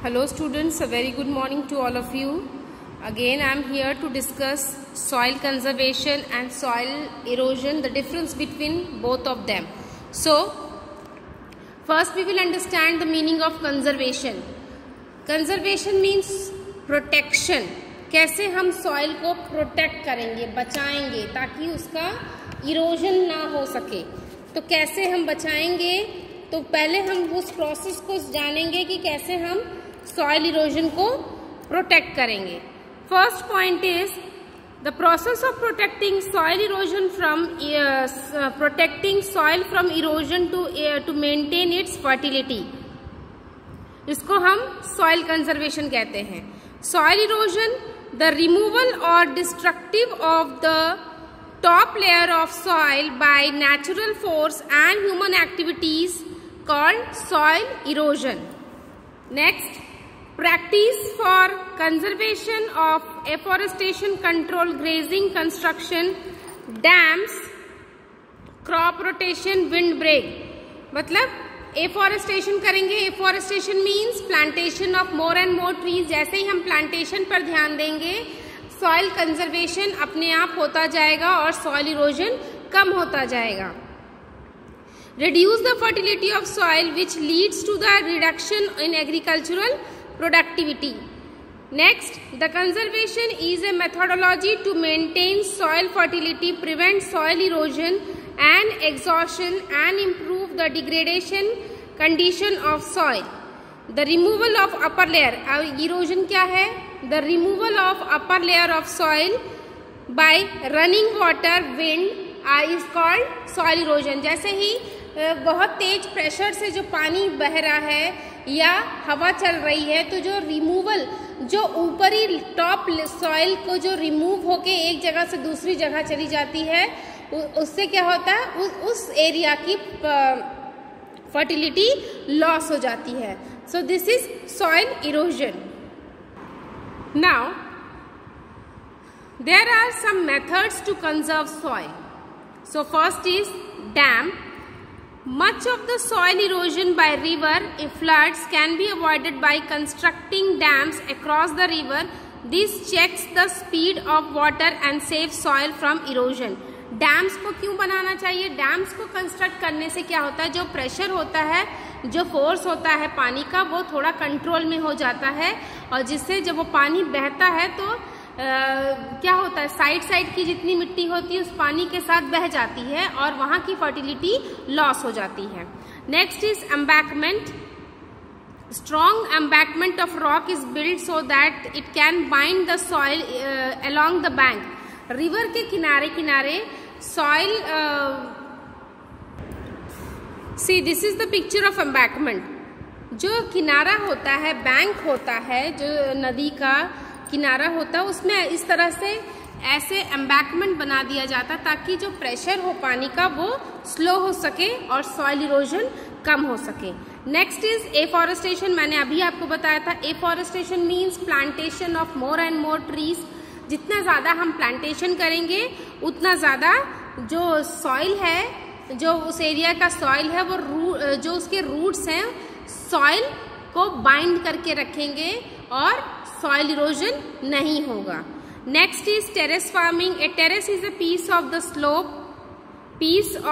Hello students, a very good morning to all of you. Again I am here to discuss soil conservation and soil erosion, the difference between both of them. So first we will understand the meaning of conservation. Conservation means protection. कैसे हम soil को protect करेंगे, बचाएंगे ताकि उसका erosion ना हो सके। तो कैसे हम बचाएंगे, तो पहले हम उस प्रोसेस को जानेंगे कि कैसे हम सॉइल इरोजन को प्रोटेक्ट करेंगे। First point is the process of protecting soil erosion from erosion to maintain its fertility. इसको हम सॉइल कंजर्वेशन कहते हैं। Soil erosion the removal or destructive of the top layer of soil by natural force and human activities called soil erosion. Next, practice for conservation of afforestation, control, grazing, construction, dams, crop rotation, windbreak। मतलब afforestation करेंगे। Afforestation means plantation of more and more trees. जैसे ही हम plantation पर ध्यान देंगे, soil conservation अपने आप होता जाएगा और सॉइल इरोजन कम होता जाएगा। Reduce the fertility of soil which leads to the reduction in agricultural productivity. Next, the conservation is a methodology to maintain soil fertility, prevent soil erosion and exhaustion and improve the degradation condition of soil. The removal of upper layer, erosion क्या है? The removal of upper layer of soil by running water, wind is called soil erosion. जैसे ही बहुत तेज pressure से जो पानी बह रहा है या हवा चल रही है, तो जो रिमूवल, जो ऊपरी टॉप सॉइल को जो रिमूव होके एक जगह से दूसरी जगह चली जाती है, उससे क्या होता है, उस एरिया की फर्टिलिटी लॉस हो जाती है। So this is soil erosion. Now there are some methods to conserve soil. So first is dam. Much of the soil erosion by river floods can be avoided by constructing dams across the river. This checks the speed of water and saves soil from erosion. Dams को क्यों बनाना चाहिए? Dams को construct करने से क्या होता है, जो प्रेशर होता है, जो फोर्स होता है पानी का, वो थोड़ा कंट्रोल में हो जाता है और जिससे जब वो पानी बहता है तो क्या होता है, साइड की जितनी मिट्टी होती है उस पानी के साथ बह जाती है और वहां की फर्टिलिटी लॉस हो जाती है। Next is embankment. Strong embankment of rock is build so that it can bind the soil along the bank. River के किनारे किनारे soil, see this is the picture of embankment. जो किनारा होता है, बैंक होता है, जो नदी का किनारा होता है, उसमें इस तरह से ऐसे एम्बैकमेंट बना दिया जाता ताकि जो प्रेशर हो पानी का वो स्लो हो सके और सॉइल इरोजन कम हो सके। Next is afforestation. मैंने अभी आपको बताया था, afforestation means plantation of more and more trees. जितना ज्यादा हम प्लांटेशन करेंगे उतना ज्यादा जो सॉइल है, जो उस एरिया का सॉइल है, वो जो उसके रूट्स हैं सॉइल को बाइंड करके रखेंगे और सॉइल इरोजन नहीं होगा। Next is terrace farming. A terrace is a piece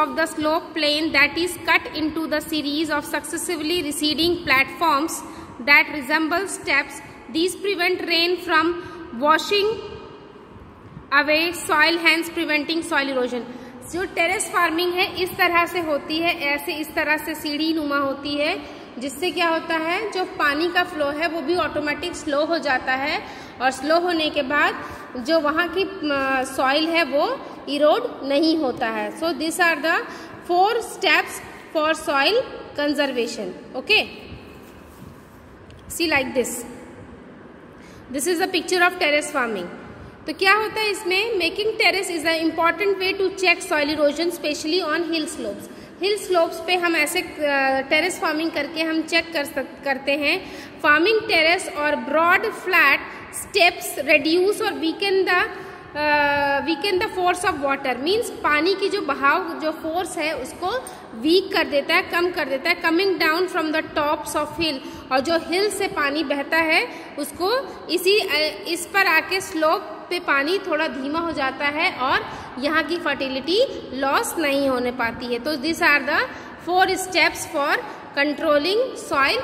of the slope plane that is cut into the series of successively receding platforms that resemble steps. These prevent rain from washing away soil, hence preventing soil erosion. जो terrace farming है इस तरह से होती है, ऐसे इस तरह से सीढ़ी नुमा होती है, जिससे क्या होता है, जो पानी का फ्लो है वो भी ऑटोमेटिक स्लो हो जाता है और स्लो होने के बाद जो वहाँ की सॉइल है वो इरोड नहीं होता है। So this are the 4 steps for soil conservation. Okay, see like this is the picture of terrace farming. तो क्या होता है इसमें, making terrace is a important way to check soil erosion specially on hill slopes. Hill slopes पे हम ऐसे terrace farming करके हम चेक करते हैं। फार्मिंग टेरेस और broad flat steps reduce or weaken the weaken the force of water, means पानी की जो बहाव जो फोर्स है उसको वीक कर देता है, कम कर देता है। Coming down from the tops of hill, और जो हिल से पानी बहता है उसको इस पर आके स्लोप पे पानी थोड़ा धीमा हो जाता है और यहाँ की फर्टिलिटी लॉस नहीं होने पाती है। तो this are the 4 steps for controlling soil,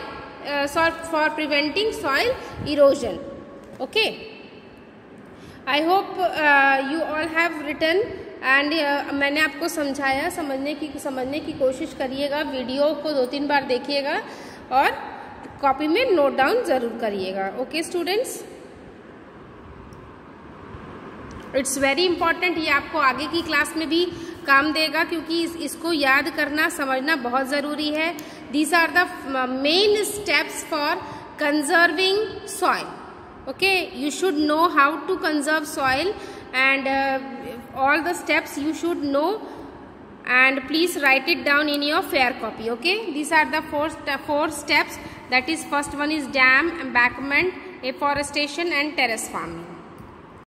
for preventing soil erosion. Okay, I hope you all have written and मैंने आपको समझाया, समझने की कोशिश करिएगा, वीडियो को 2-3 बार देखिएगा और कॉपी में नोट डाउन ज़रूर करिएगा। Okay students, it's very important, ये आपको आगे की क्लास में भी काम देगा क्योंकि इसको याद करना समझना बहुत ज़रूरी है। These are the main steps for conserving soil. Okay, you should know how to conserve soil and all the steps you should know, and please write it down in your fair copy. Okay, these are the four steps. That is, first one is dam, embankment, afforestation and terrace farming.